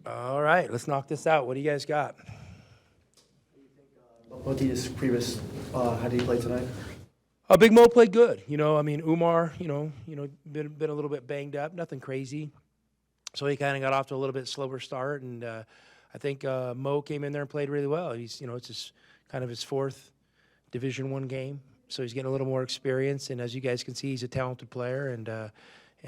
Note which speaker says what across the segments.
Speaker 1: All right, let's knock this out. What do you guys got?
Speaker 2: What do you previous? How did he play tonight?
Speaker 1: Big Mo played good. I mean, Umar, been a little bit banged up, nothing crazy. So he kind of got off to a little bit slower start, and I think Mo came in there and played really well. It's his kind of his fourth Division I game, so he's getting a little more experience. And as you guys can see, he's a talented player, and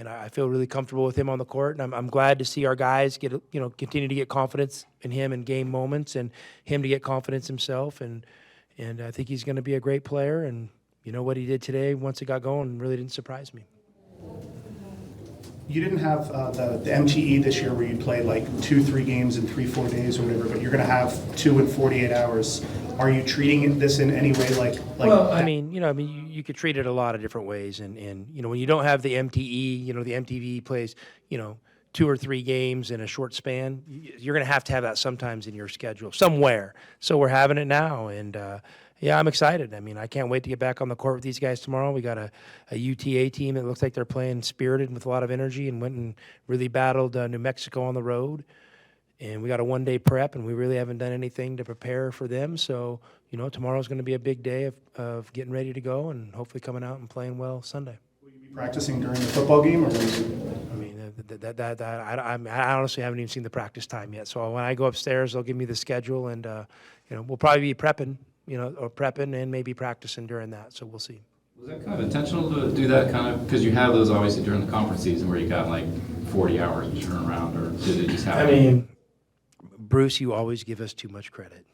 Speaker 1: I feel really comfortable with him on the court. And I'm glad to see our guys continue to get confidence in him in game moments, and him to get confidence himself. And I think he's going to be a great player. And what he did today, once it got going, really didn't surprise me.
Speaker 3: You didn't have the MTE this year where you play like 2-3 games in 3-4 days or whatever, but you're going to have 2 in 48 hours. Are you treating this in any way like?
Speaker 1: Well, you could treat it a lot of different ways, and when you don't have the MTE, the MTV plays, 2 or 3 games in a short span, you're going to have that sometimes in your schedule somewhere. So we're having it now, and yeah, I'm excited. I mean, I can't wait to get back on the court with these guys tomorrow. We got a UTA team that looks like they're playing spirited with a lot of energy, and went and really battled New Mexico on the road. And we got a one-day prep, and we really haven't done anything to prepare for them. So, tomorrow's going to be a big day of getting ready to go, and hopefully coming out and playing well Sunday.
Speaker 3: Will you be practicing during the football game, or will you?
Speaker 1: I mean, I honestly haven't even seen the practice time yet. So when I go upstairs, they'll give me the schedule, and we'll probably be prepping, or prepping and maybe practicing during that. So we'll see.
Speaker 4: Was that kind of intentional to do that kind of, because you have those obviously during the conference season where you got like 40 hours to turn around, or did it just happen?
Speaker 1: I mean, Bruce, you always give us too much credit.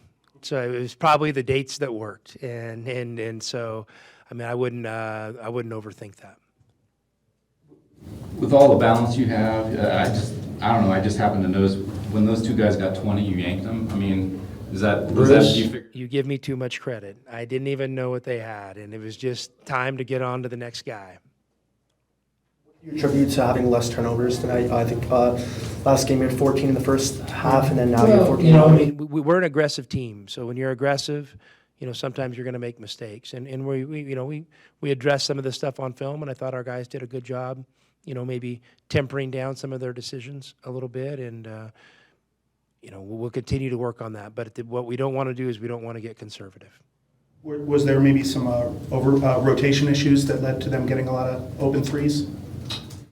Speaker 1: So it was probably the dates that worked, and so, I mean, I wouldn't overthink that.
Speaker 4: With all the balance you have, I don't know, I just happen to notice when those two guys got 20, you yanked them. I mean,
Speaker 1: Bruce, you give me too much credit. I didn't even know what they had, and it was just time to get on to the next guy.
Speaker 2: You attribute to having less turnovers tonight. I think last game you had 14 in the first half, and then now you have 14.
Speaker 1: I mean, we're an aggressive team. So when you're aggressive, sometimes you're going to make mistakes. And we addressed some of the stuff on film, and I thought our guys did a good job. Maybe tempering down some of their decisions a little bit, and we'll continue to work on that. But what we don't want to do is we don't want to get conservative.
Speaker 3: Was there maybe some rotation issues that led to them getting a lot of open threes?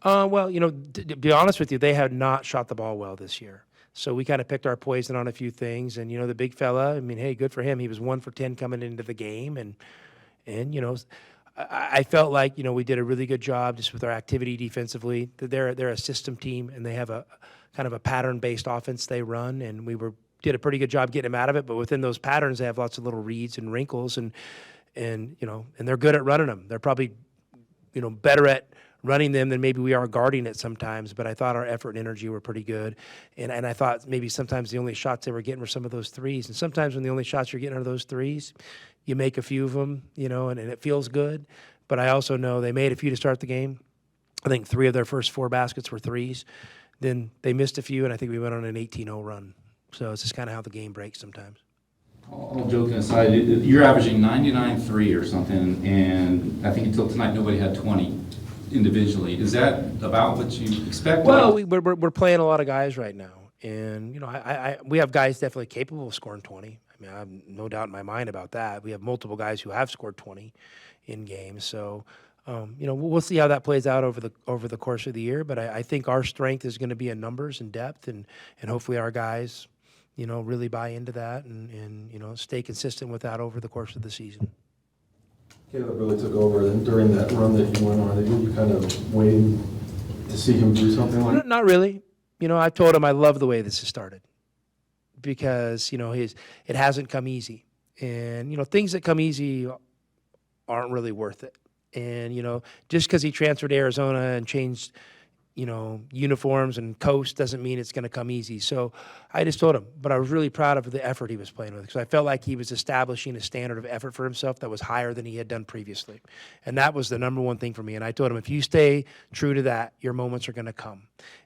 Speaker 1: Well, to be honest with you, they have not shot the ball well this year. So we kind of picked our poison on a few things. And, the big fella, I mean, hey, good for him. He was 1 for 10 coming into the game. And I felt like, we did a really good job just with our activity defensively. They're a system team, and they have a kind of a pattern-based offense they run. And did a pretty good job getting them out of it. But within those patterns, they have lots of little reads and wrinkles. And they're good at running them. They're probably, better at running them than maybe we are guarding it sometimes, but I thought our effort and energy were pretty good. And I thought maybe sometimes the only shots they were getting were some of those threes. And sometimes when the only shots you're getting are those threes, you make a few of them, and it feels good. But I also know they made a few to start the game. I think 3 of their first 4 baskets were threes. Then they missed a few, and I think we went on an 18-0 run. So it's just kind of how the game breaks sometimes.
Speaker 4: All joking aside, you're averaging 99.3 or something, and I think until tonight nobody had 20. Individually, is that about what you expect?
Speaker 1: Well, we're playing a lot of guys right now, and we have guys definitely capable of scoring 20. I mean, I have no doubt in my mind about that. We have multiple guys who have scored 20 in games, so we'll see how that plays out over the course of the year. But I think our strength is going to be in numbers and depth, and hopefully our guys, really buy into that and stay consistent with that over the course of the season.
Speaker 5: Caleb really took over during that run that you went on. You kind of waiting to see him do something like that?
Speaker 1: Not really. I told him I love the way this has started because, it hasn't come easy. And, things that come easy aren't really worth it. And, just because he transferred to Arizona and changed, uniforms and coast doesn't mean it's going to come easy. So I just told him, but I was really proud of the effort he was playing with because I felt like he was establishing a standard of effort for himself that was higher than he had done previously. And that was the number one thing for me. And I told him, if you stay true to that, your moments are going to come.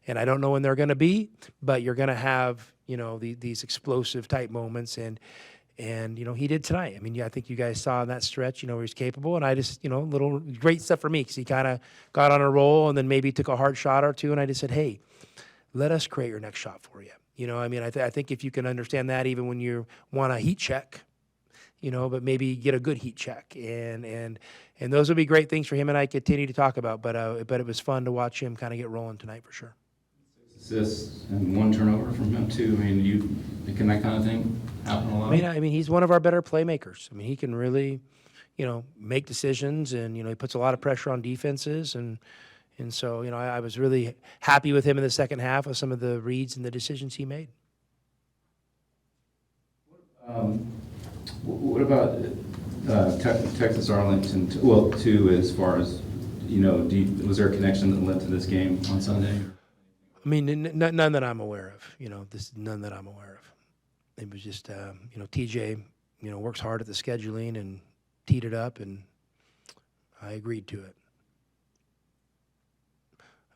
Speaker 1: And I don't know when they're going to be, but you're going to have, these explosive type moments. And he did tonight. I mean, I think you guys saw in that stretch, he's capable. And I just, little great stuff for me because he kind of got on a roll and then maybe took a hard shot or two. And I just said, hey, let us create your next shot for you. You know, I mean, I think if you can understand that, even when you want a heat check, you know, but maybe get a good heat check, and those would be great things for him and I continue to talk about. But it was fun to watch him kind of get rolling tonight for sure.
Speaker 4: Assists and 1 turnover from him too. I mean, can that kind of thing happen a lot?
Speaker 1: I mean, he's one of our better playmakers. I mean, he can really, you know, make decisions, and you know, he puts a lot of pressure on defenses, and so, you know, I was really happy with him in the second half with some of the reads and the decisions he made.
Speaker 4: What about Texas Arlington? Too, as far as, you know, was there a connection that led to this game on Sunday?
Speaker 1: I mean, none that I'm aware of. You know, none that I'm aware of. It was just, you know, TJ, you know, works hard at the scheduling and teed it up, and I agreed to it.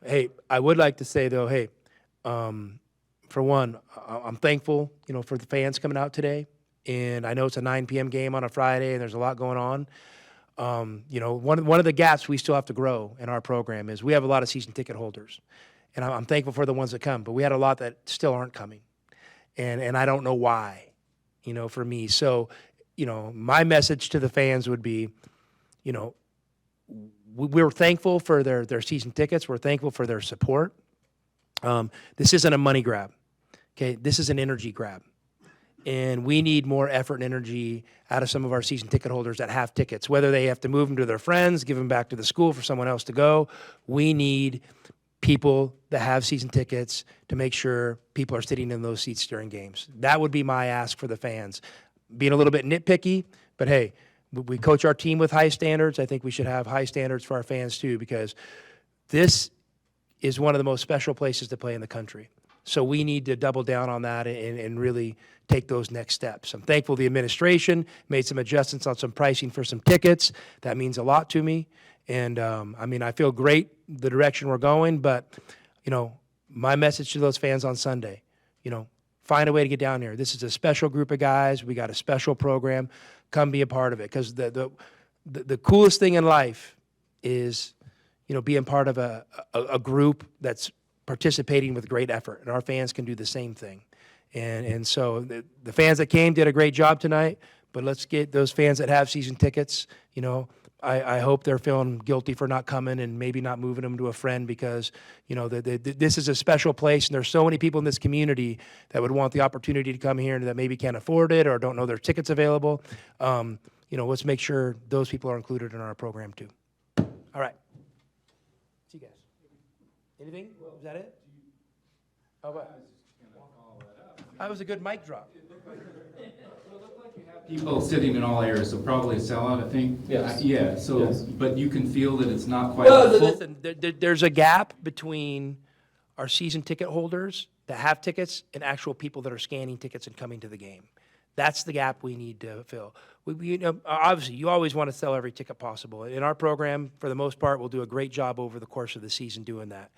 Speaker 1: Hey, I would like to say though, hey, for one, I'm thankful, you know, for the fans coming out today. And I know it's a 9 p.m. game on a Friday, and there's a lot going on. You know, one of the gaps we still have to grow in our program is we have a lot of season ticket holders, and I'm thankful for the ones that come. But we had a lot that still aren't coming, and I don't know why. You know, for me, so you know, my message to the fans would be, you know, we're thankful for their season tickets. We're thankful for their support. This isn't a money grab. Okay, this is an energy grab. And we need more effort and energy out of some of our season ticket holders that have tickets, whether they have to move them to their friends, give them back to the school for someone else to go. We need people that have season tickets to make sure people are sitting in those seats during games. That would be my ask for the fans. Being a little bit nitpicky, but hey, we coach our team with high standards. I think we should have high standards for our fans too, because this is one of the most special places to play in the country. So we need to double down on that and really take those next steps. I'm thankful the administration made some adjustments on some pricing for some tickets. That means a lot to me. And I mean, I feel great the direction we're going, but you know, my message to those fans on Sunday, you know, find a way to get down here. This is a special group of guys. We got a special program. Come be a part of it, because the coolest thing in life is, you know, being part of a group that's participating with great effort, and our fans can do the same thing. And so the fans that came did a great job tonight, but let's get those fans that have season tickets, you know, I hope they're feeling guilty for not coming and maybe not moving them to a friend, because, you know, this is a special place, and there's so many people in this community that would want the opportunity to come here and that maybe can't afford it or don't know their tickets available. You know, let's make sure those people are included in our program too. All right. See you guys. Anything? Was that it? Oh, what? That was a good mic drop.
Speaker 4: People sitting in all areas, so probably a sellout, I think.
Speaker 5: Yes.
Speaker 4: Yeah, so,
Speaker 5: Yes.
Speaker 4: But you can feel that it's not quite
Speaker 1: Well,
Speaker 4: full.
Speaker 1: listen, there's a gap between our season ticket holders that have tickets and actual people that are scanning tickets and coming to the game. That's the gap we need to fill. You know, obviously, you always want to sell every ticket possible. In our program, for the most part, we'll do a great job over the course of the season doing that.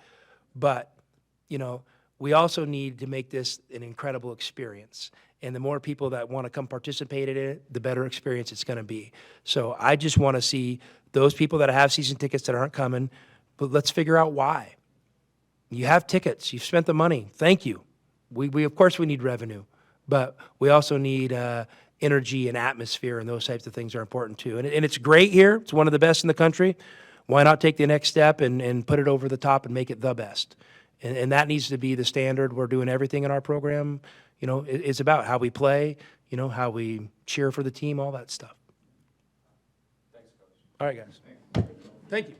Speaker 1: But, you know, we also need to make this an incredible experience. And the more people that want to come participate in it, the better experience it's going to be. So I just want to see those people that have season tickets that aren't coming, but let's figure out why. You have tickets. You've spent the money. Thank you. We of course, we need revenue, but we also need energy and atmosphere, and those types of things are important too. And it's great here. It's one of the best in the country. Why not take the next step and put it over the top and make it the best? And that needs to be the standard. We're doing everything in our program, you know, it's about how we play, you know, how we cheer for the team, all that stuff. Thanks, Coach. All right, guys. Thank you.